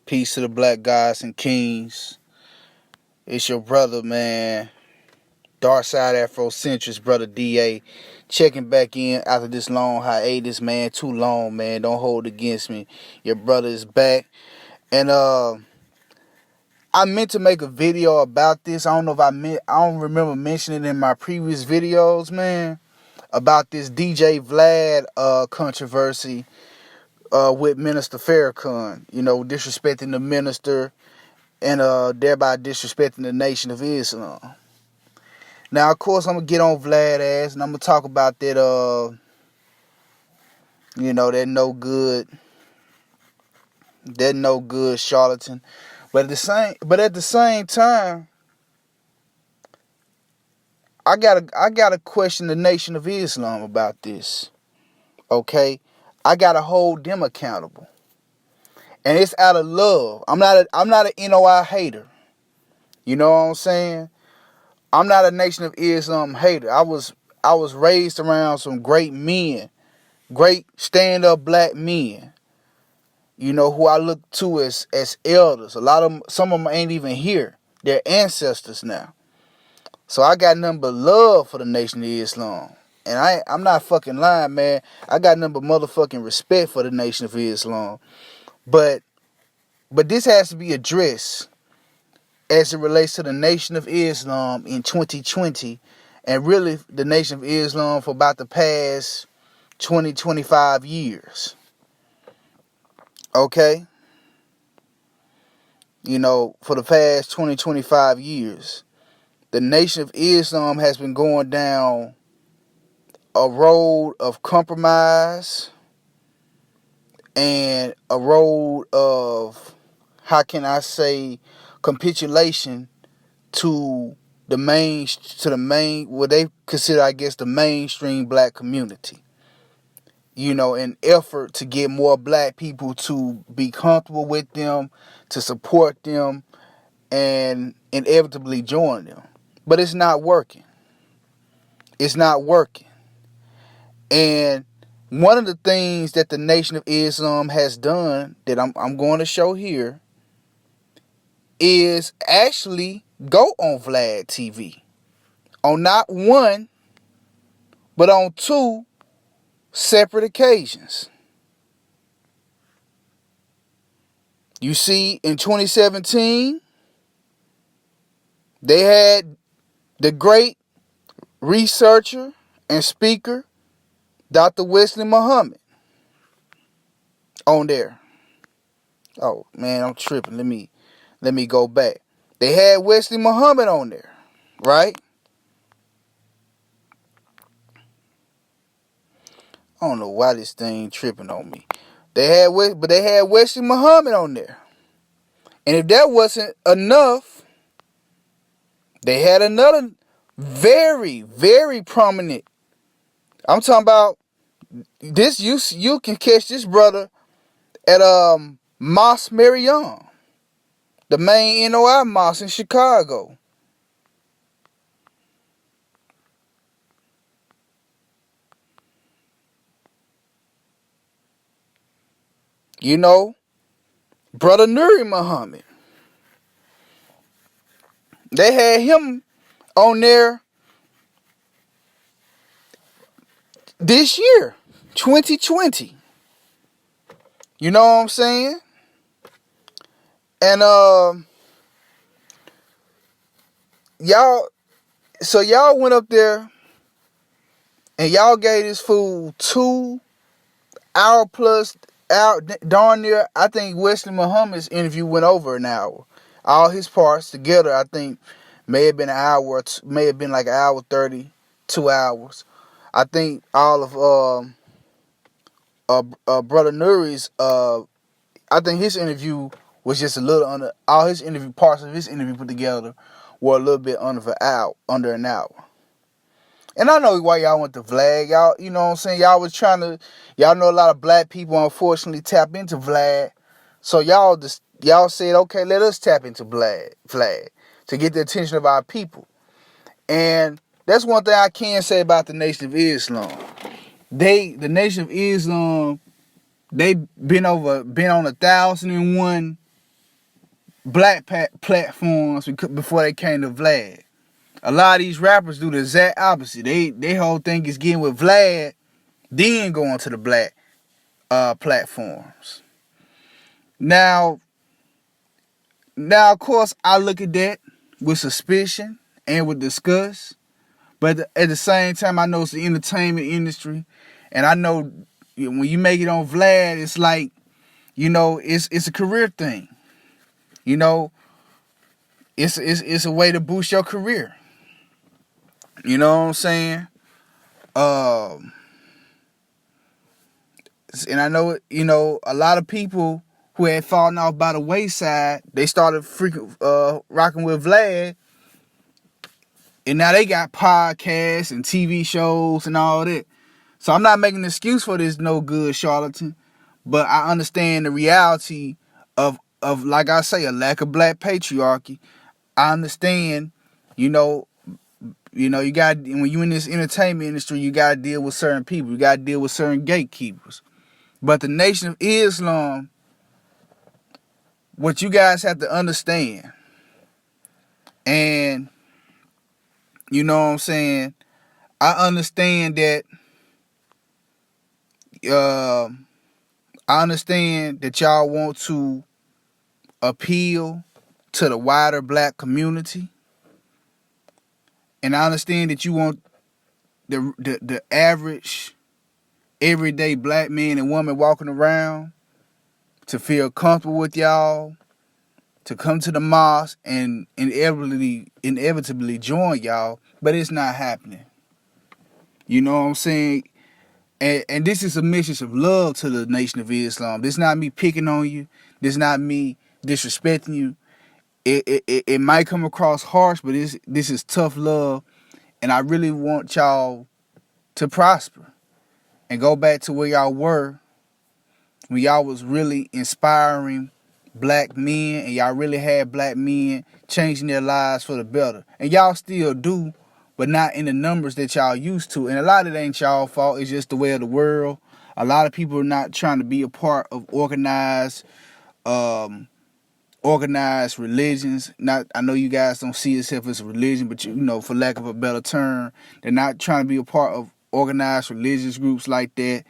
Peace to the black guys and kings. It's your brother, man. Dark Side Afrocentrist, brother DA. Checking back in after this long hiatus, man. Too long, man. Don't hold against me. Your brother is back. And I meant to make a video about this. I don't know if I don't remember mentioning it in my previous videos, man. About this DJ Vlad controversy with Minister Farrakhan. You know, disrespecting the minister and thereby disrespecting the Nation of Islam. Now, of course, I'm gonna get on Vlad ass, and I'm gonna talk about that that no good charlatan. But at the same time, I gotta question the Nation of Islam about this. Okay, I gotta hold them accountable, and it's out of love. I'm not a NOI hater. You know what I'm saying? I'm not a Nation of Islam hater. I was raised around some great men, great stand-up black men, you know, who I look to as elders. Some of them ain't even here. They're ancestors now. So I got nothing but love for the Nation of Islam. And I'm not fucking lying, man. I got nothing but motherfucking respect for the Nation of Islam. But this has to be addressed as it relates to the Nation of Islam in 2020, and really the Nation of Islam for about the past 20, 25 years. Okay? You know, for the past 20, 25 years, the Nation of Islam has been going down a road of compromise and a road of, how can I say, capitulation to what they consider, I guess, the mainstream black community. You know, in effort to get more black people to be comfortable with them, to support them, and inevitably join them. But it's not working. It's not working. And one of the things that the Nation of Islam has done that I'm going to show here is actually go on Vlad TV on not one, but on two separate occasions. You see, in 2017, they had the great researcher and speaker, Dr. Wesley Muhammad, on there. Oh, man, I'm tripping. Let me go back. They had Wesley Muhammad on there, right? I don't know why this thing tripping on me. They had Wesley Muhammad on there. And if that wasn't enough, they had another very, very prominent. I'm talking about this. You can catch this brother at Mosque Mariam, the main NOI mosque in Chicago. You know, brother Nuri Muhammad. They had him on there this year, 2020. You know what I'm saying? And y'all went up there and y'all gave this fool 2 hour plus out darn near. I think Wesley Muhammad's interview went over an hour. All his parts together, I think, may have been an hour, may have been like an hour 30, 2 hours. I think all of brother Nuri's I think his interview was just a little under. All his interview parts of his interview put together were a little bit under an hour. And I know why y'all went to Vlad. Y'all, you know what I'm saying? Y'all know a lot of black people unfortunately tap into Vlad. So y'all said, okay, let us tap into Vlad to get the attention of our people. And that's one thing I can say about the Nation of Islam. The Nation of Islam, they been on 1,001 black platforms before they came to Vlad. A lot of these rappers do the exact opposite. They whole thing is getting with Vlad, then going to the black platforms. Now, of course, I look at that with suspicion and with disgust. But at the same time, I know it's the entertainment industry, and I know when you make it on Vlad, it's like, it's a career thing. It's a way to boost your career. You know what I'm saying? And I know, a lot of people who had fallen off by the wayside, they started rocking with Vlad. And now they got podcasts and TV shows and all that. So I'm not making an excuse for this no good charlatan. But I understand the reality of like I say, a lack of black patriarchy. I understand, you got, when you in this entertainment industry, you got to deal with certain people. You got to deal with certain gatekeepers. But the Nation of Islam, what you guys have to understand, and you know what I'm saying, I understand that y'all want to appeal to the wider black community. And I understand that you want the average, everyday black man and woman walking around to feel comfortable with y'all, to come to the mosque and inevitably join y'all, but it's not happening. You know what I'm saying? And this is a message of love to the Nation of Islam. This is not me picking on you. This is not me disrespecting you. It might come across harsh, but this is tough love. And I really want y'all to prosper and go back to where y'all were when y'all was really inspiring black men, and y'all really had black men changing their lives for the better. And y'all still do, but not in the numbers that y'all used to. And a lot of it ain't y'all fault. It's just the way of the world. A lot of people are not trying to be a part of organized religions. I know you guys don't see yourself as a religion, but for lack of a better term, they're not trying to be a part of organized religious groups like that.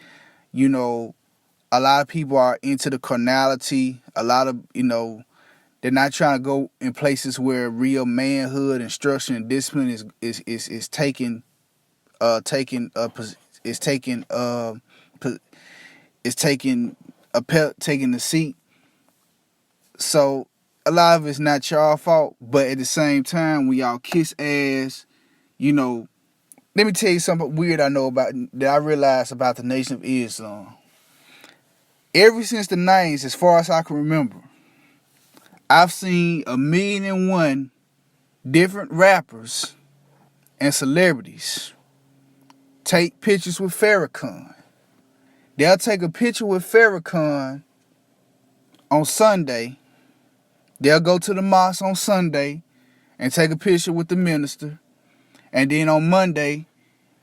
A lot of people are into the carnality. A lot of, they're not trying to go in places where real manhood, instruction, and discipline is taking the seat. So a lot of it's not y'all fault, but at the same time, when y'all kiss ass, let me tell you something weird that I realized about the Nation of Islam. Ever since the 90s, as far as I can remember, I've seen 1,000,001 different rappers and celebrities take pictures with Farrakhan. They'll take a picture with Farrakhan on Sunday. They'll go to the mosque on Sunday and take a picture with the minister. And then on Monday,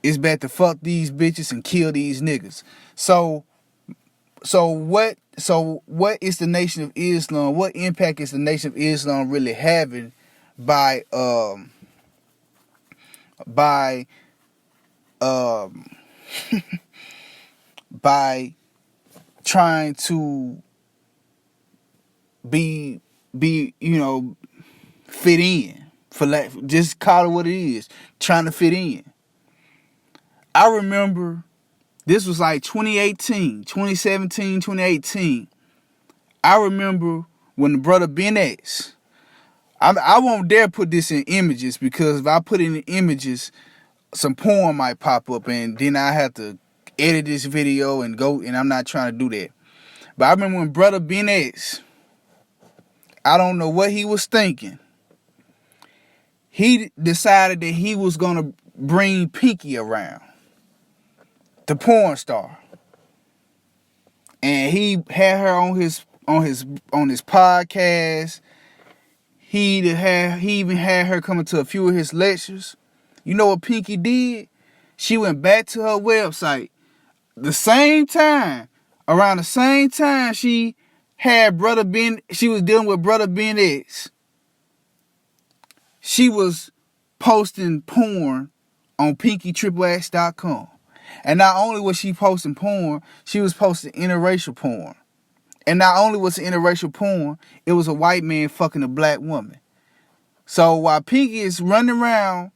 it's back to fuck these bitches and kill these niggas. So what is the Nation of Islam? What impact is the Nation of Islam really having by by trying to be fit in, just call it what it is, trying to fit in. I remember this was like 2017, 2018. I remember when the brother Finesse, I won't dare put this in images, because if I put it in images, some porn might pop up and then I have to edit this video and go, and I'm not trying to do that. But I remember when brother Finesse, I don't know what he was thinking, he decided that he was gonna bring Pinky around, the porn star, and he had her on his podcast. He even had her coming to a few of his lectures. You know what Pinky did? She went back to her website around the same time she had she was dealing with brother Ben X. She was posting porn on pinkytriplex.com. And not only was she posting porn, she was posting interracial porn. And not only was it interracial porn, it was a white man fucking a black woman. So while Pinky is running around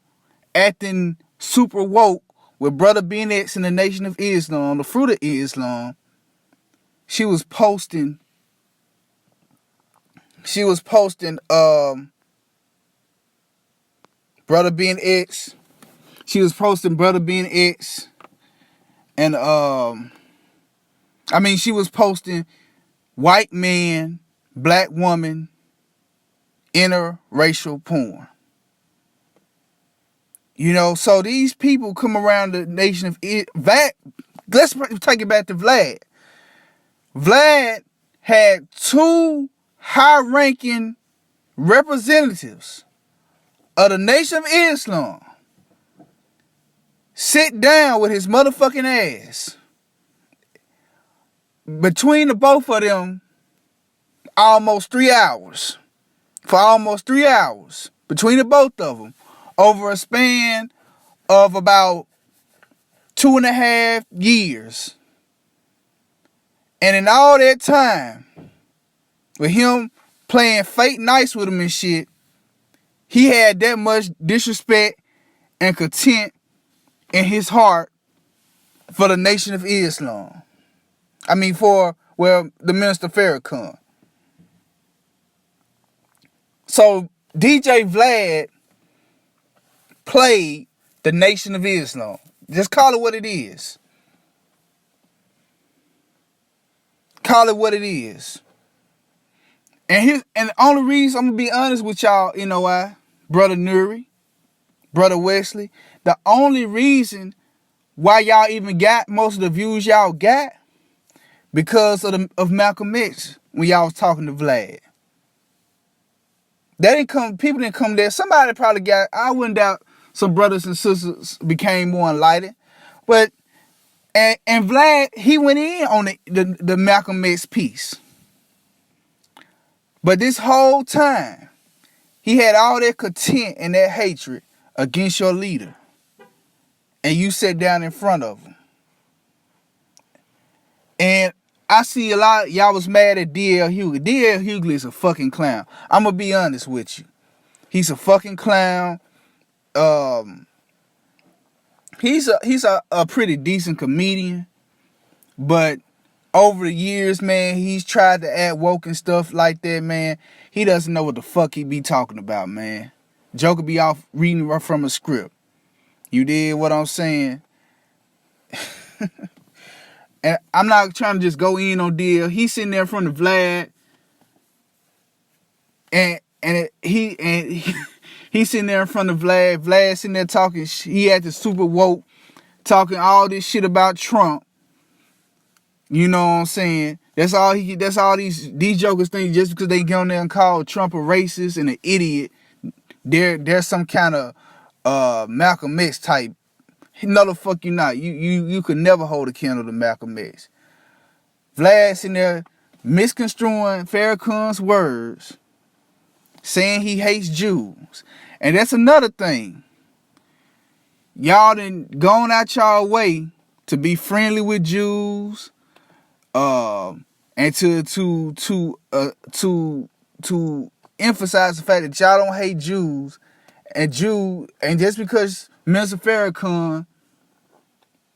acting super woke with brother Ben X and the Nation of Islam, the Fruit of Islam, she was posting brother Ben X. She was posting brother Ben X and she was posting white man, black woman, interracial porn. You know, so these people come around the Nation of Vlad. Let's take it back to Vlad. Vlad had 2 high-ranking representatives of the Nation of Islam sit down with his motherfucking ass. Between the both of them, almost 3 hours. For almost 3 hours. Between the both of them. Over a span of about 2.5 years. And in all that time, with him playing fake nice with him and shit, he had that much disrespect and contempt in his heart for the Nation of Islam. The Minister Farrakhan. So DJ Vlad played the Nation of Islam. Just call it what it is. Call it what it is. And the only reason, I'm going to be honest with y'all, you know why? Brother Nuri, Brother Wesley, the only reason why y'all even got most of the views y'all got, because of Malcolm X when y'all was talking to Vlad. People didn't come there. Somebody probably got, I wouldn't doubt some brothers and sisters became more enlightened. But, and Vlad, he went in on the Malcolm X piece. But this whole time, he had all that contempt and that hatred against your leader. And you sat down in front of him. And I see a lot of y'all was mad at D.L. Hughley. D.L. Hughley is a fucking clown. I'm going to be honest with you. He's a fucking clown. He's a pretty decent comedian. But over the years, man, he's tried to act woke and stuff like that, man. He doesn't know what the fuck he be talking about, man. Joker be off reading from a script. You did what I'm saying? And I'm not trying to just go in on deal. He's sitting there in front of Vlad. He's sitting there in front of Vlad. Vlad sitting there talking. He had the super woke, talking all this shit about Trump. You know what I'm saying? That's all these jokers think, just because they go on there and call Trump a racist and an idiot, they're some kind of Malcolm X type. No, the fuck you not. You could never hold a candle to Malcolm X. Vlad sitting there misconstruing Farrakhan's words, saying he hates Jews. And that's another thing. Y'all done gone out y'all way to be friendly with Jews, and to emphasize the fact that y'all don't hate Jews, and just because Minister Farrakhan,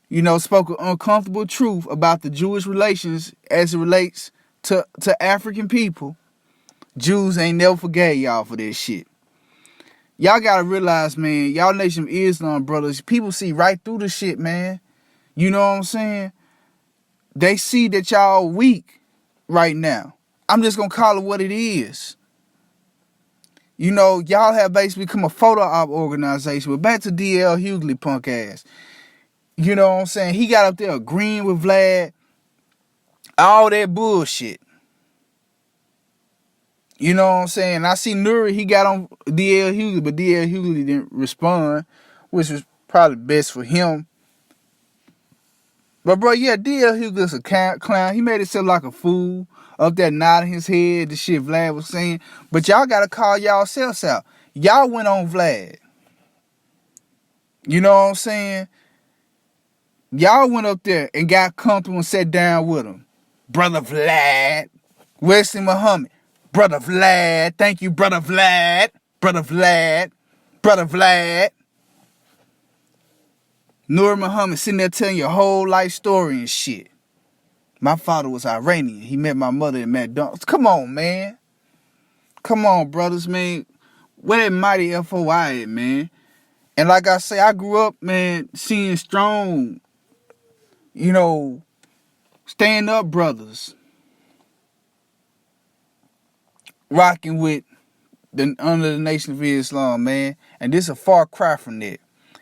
you know, spoke an uncomfortable truth about the Jewish relations as it relates to African people, Jews ain't never forgave y'all for this shit. Y'all gotta realize, man, y'all Nation of Islam brothers, people see right through the shit, man. You know what I'm saying? They see that y'all weak right now. I'm just gonna call it what it is. You know, y'all have basically become a photo op organization. But back to D.L. Hughley punk ass. You know what I'm saying? He got up there agreeing with Vlad. All that bullshit. You know what I'm saying? I see Nuri, he got on D.L. Hughley, but D.L. Hughley didn't respond, which was probably best for him. But bro, yeah, D.L. Hughley's a clown. He made himself like a fool up there nodding his head, the shit Vlad was saying. But y'all gotta call y'all selves out. Y'all went on Vlad. You know what I'm saying? Y'all went up there and got comfortable and sat down with him. Brother Vlad. Wesley Muhammad. Brother Vlad. Thank you, Brother Vlad. Brother Vlad. Brother Vlad. Nur Muhammad sitting there telling your whole life story and shit. My father was Iranian. He met my mother at McDonald's. Come on, man. Come on, brothers, man. Where that mighty FOI at, man? And like I say, I grew up, man, seeing strong, stand up brothers rocking with under the Nation of Islam, man. And this is a far cry from that.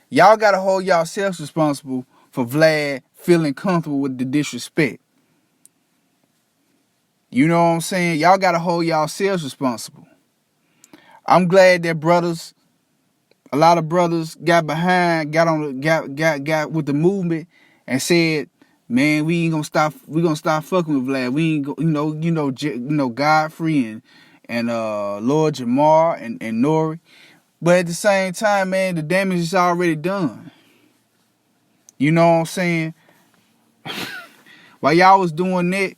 Y'all gotta hold yourselves responsible for Vlad feeling comfortable with the disrespect. You know what I'm saying? Y'all gotta hold yourselves responsible. I'm glad that a lot of brothers got behind, got with the movement and said, man, we gonna stop fucking with Vlad. We ain't Godfrey and Lord Jamar and Nori. But at the same time, man, the damage is already done. You know what I'm saying? While y'all was doing that,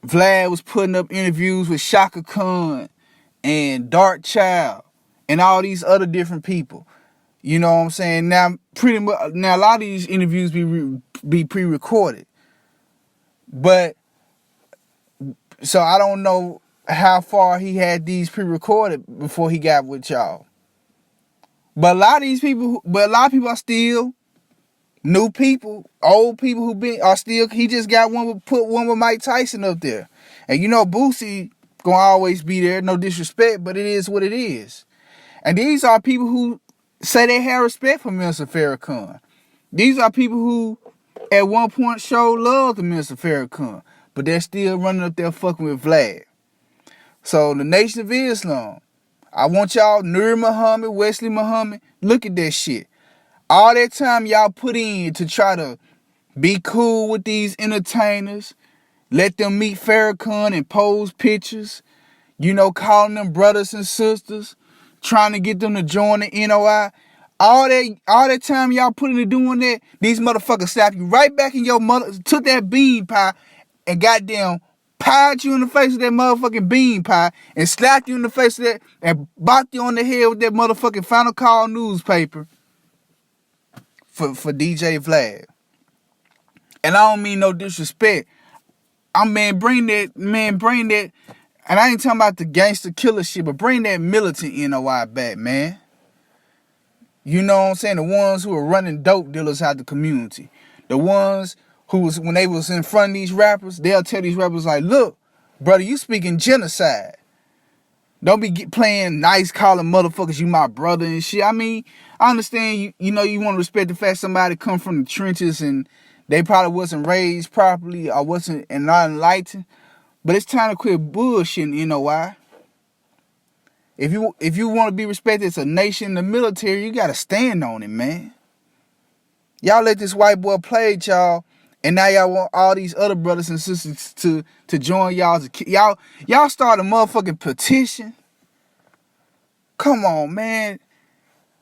Vlad was putting up interviews with Shaka Khan and Dark Child and all these other different people. You know what I'm saying? Now, a lot of these interviews be pre-recorded. But, so I don't know how far he had these pre-recorded before he got with y'all. But a lot of people are still new people, old people he just got put one with Mike Tyson up there. And Boosie gonna always be there, no disrespect, but it is what it is. And these are people who say they have respect for Minister Farrakhan. These are people who at one point showed love to Minister Farrakhan, but they're still running up there fucking with Vlad. So the Nation of Islam, I want y'all, Nur Muhammad, Wesley Muhammad, look at that shit. All that time y'all put in to try to be cool with these entertainers, let them meet Farrakhan and pose pictures, calling them brothers and sisters, trying to get them to join the NOI. All that time y'all put into doing that, these motherfuckers slap you right back in your mother, took that bean pie and goddamn pied you in the face with that motherfucking bean pie and slapped you in the face with that and bopped you on the head with that motherfucking Final Call newspaper for DJ Vlad. And I don't mean no disrespect. Bring that, and I ain't talking about the gangster killer shit, but bring that militant NOI back, man. You know what I'm saying? The ones who are running dope dealers out the community. The ones who was, when they was in front of these rappers, they'll tell these rappers like, look, brother, you speaking genocide. Don't be playing nice, calling motherfuckers you my brother and shit. I mean, I understand you want to respect the fact somebody come from the trenches and they probably wasn't raised properly or wasn't and not enlightened. But it's time to quit bullshitting, you know why? If you want to be respected as a nation in the military, you gotta stand on it, man. Y'all let this white boy play y'all, and now y'all want all these other brothers and sisters to join y'all. Y'all start a motherfucking petition. Come on, man.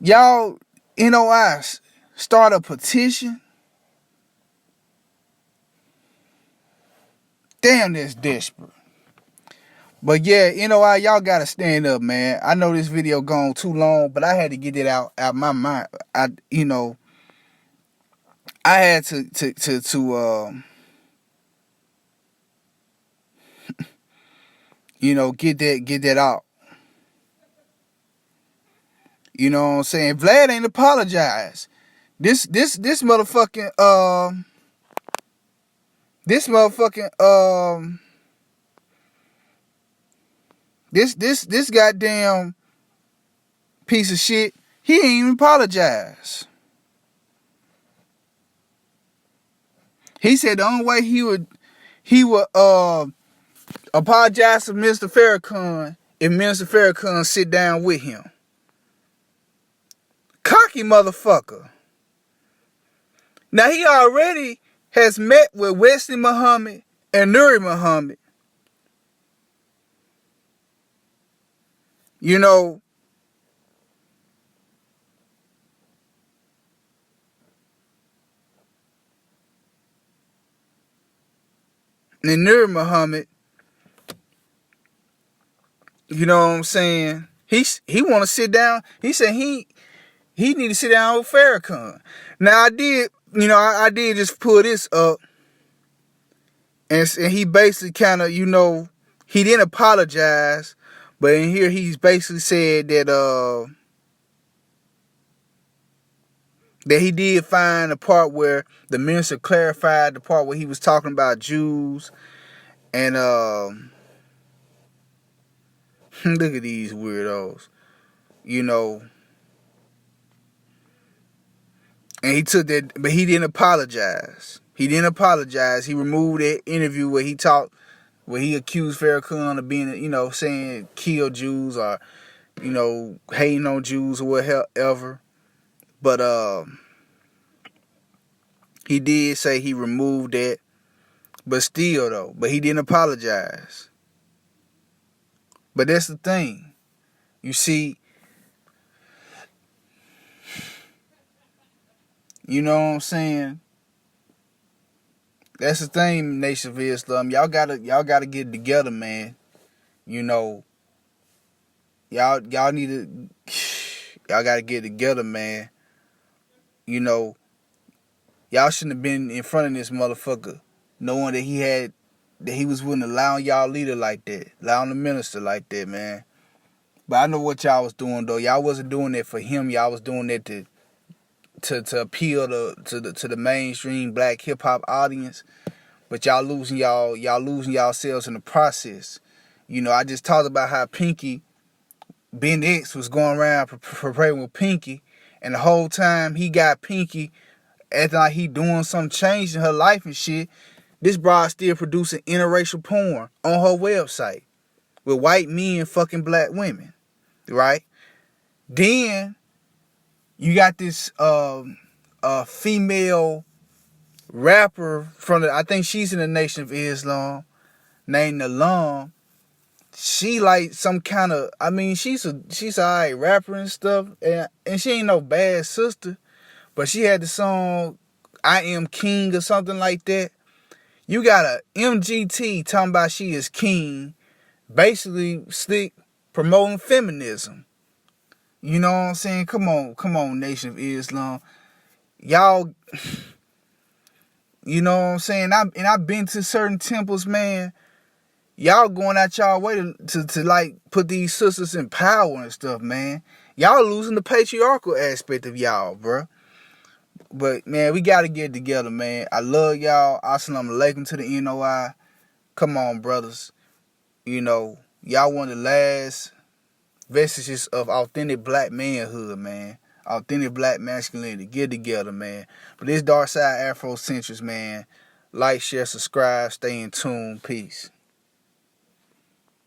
Y'all NOIs start a petition. Damn, that's desperate. But yeah, y'all gotta stand up, man. I know this video gone too long, but I had to get it out my mind. I had to get that out. You know what I'm saying? Vlad ain't apologized. This motherfucking this goddamn piece of shit, he ain't even apologize. He said the only way he would apologize to Mr. Farrakhan if Mr. Farrakhan sit down with him. Cocky motherfucker. Now he already has met with Wesley Muhammad and Nuri Muhammad You know, Nur Muhammad, you know what I'm saying? He want to sit down. He said he need to sit down with Farrakhan. Now I did, I did just pull this up, and he basically kind of, he didn't apologize, but in here he's basically said that he did find the part where the minister clarified the part where he was talking about Jews, and look at these weirdos, and he took that, but he didn't apologize. He didn't apologize. He removed that interview where he accused Farrakhan of being, saying kill Jews or, hating on Jews or whatever. But he did say he removed that. But still though, he didn't apologize. But that's the thing. You see, you know what I'm saying? That's the thing, Nation of Islam. Y'all gotta get it together, man. Y'all need to, y'all gotta get it together, man. Y'all shouldn't have been in front of this motherfucker, knowing that he was willing to allow y'all leader like that, allowing the minister like that, man. But I know what y'all was doing though. Y'all wasn't doing that for him. Y'all was doing that to appeal to the mainstream black hip hop audience. But y'all losing yourselves in the process. I just talked about how Ben X was going around preparing with Pinky, and the whole time he got Pinky acting like he doing some change in her life and shit. This broad still producing interracial porn on her website with white men fucking black women, right? Then you got this female rapper I think she's in the Nation of Islam, named Alam. She like some kind of, she's alright rapper and stuff, and she ain't no bad sister, but she had the song I Am King or something like that. You got a MGT talking about she is king, basically slick promoting feminism. You know what I'm saying? Come on, Nation of Islam. Y'all, you know what I'm saying? I've been to certain temples, man. Y'all going out y'all way to like put these sisters in power and stuff, man. Y'all losing the patriarchal aspect of y'all, bro. But man, we gotta get it together, man. I love y'all. Assalamu alaikum to the NOI. Come on, brothers. Y'all one of the last vestiges of authentic black manhood, man. Authentic black masculinity. Get together, man. But this Dark Side Afrocentrics, man. Like, share, subscribe, stay in tune. Peace.